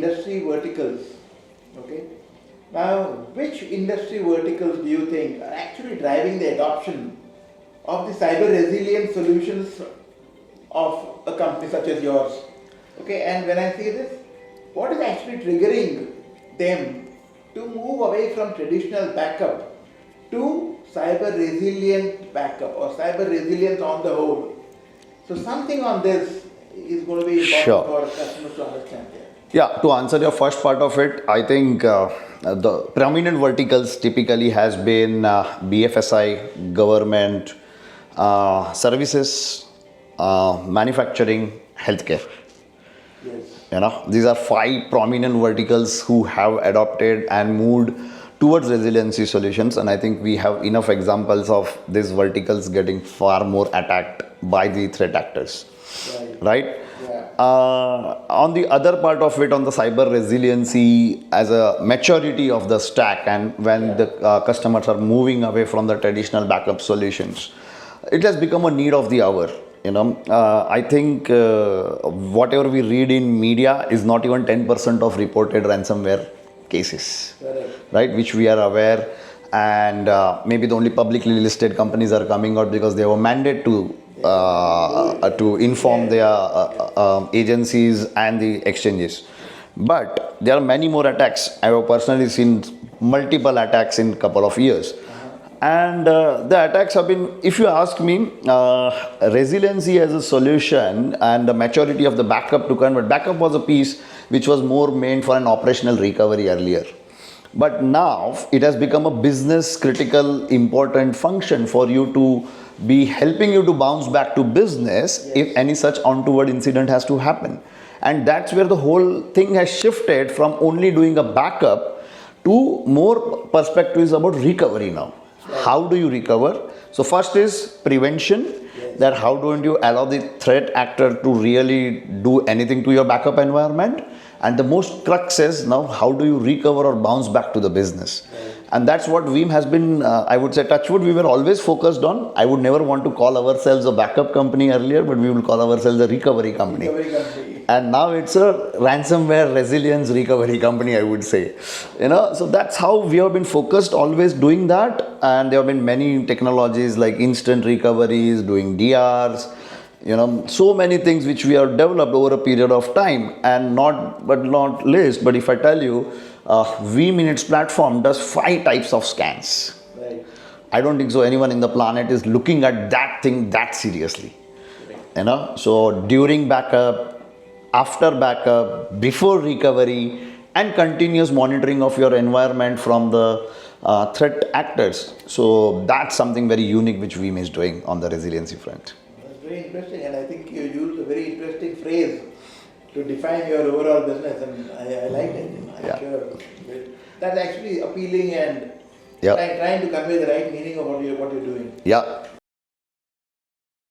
industry verticals. Okay. Now, which industry verticals do you think are actually driving the adoption of the cyber resilient solutions of a company such as yours? Okay, and when I say this, what is actually triggering them to move away from traditional backup to cyber resilient backup or cyber resilience on the whole? So something on this is going to be important Sure. for customers to understand. Yeah, to answer your first part of it, I think the prominent verticals typically has been BFSI, government, services, manufacturing, healthcare. Yes. These are 5 prominent verticals who have adopted and moved towards resiliency solutions, and I think we have enough examples of these verticals getting far more attacked by the threat actors. Right? Yeah. On the other part of it, on the cyber resiliency as a maturity of the stack, and when the customers are moving away from the traditional backup solutions, it has become a need of the hour. I think whatever we read in media is not even 10% of reported ransomware cases, right? Which we are aware, and maybe the only publicly listed companies are coming out because they have a mandate to inform their agencies and the exchanges. But there are many more attacks. I have personally seen multiple attacks in a couple of years. And the attacks have been, if you ask me, resiliency as a solution and the maturity of the backup to convert. Backup was a piece which was more meant for an operational recovery earlier. But now it has become a business critical important function for you to be helping you to bounce back to business if any such untoward incident has to happen. And that's where the whole thing has shifted from only doing a backup to more perspectives about recovery now. How do you recover? So first is prevention, that how don't you allow the threat actor to really do anything to your backup environment. And the most crux is now how do you recover or bounce back to the business. And that's what Veeam has been, I would say, touchwood, we were always focused on. I would never want to call ourselves a backup company earlier, but we will call ourselves a recovery company. And now it's a ransomware resilience recovery company, I would say. So that's how we have been focused, always doing that. And there have been many technologies like instant recoveries, doing DRs, so many things which we have developed over a period of time. And not least, but if I tell you, Veeam in its platform does 5 types of scans. Right. I don't think so anyone in the planet is looking at that thing that seriously. So during backup, after backup, before recovery, and continuous monitoring of your environment from the threat actors. So that's something very unique which Veeam is doing on the resiliency front. That's very interesting, and I think you used a very interesting phrase to define your overall business, and I like it. I'm sure that's actually appealing and trying to convey the right meaning of what you're doing. Yeah.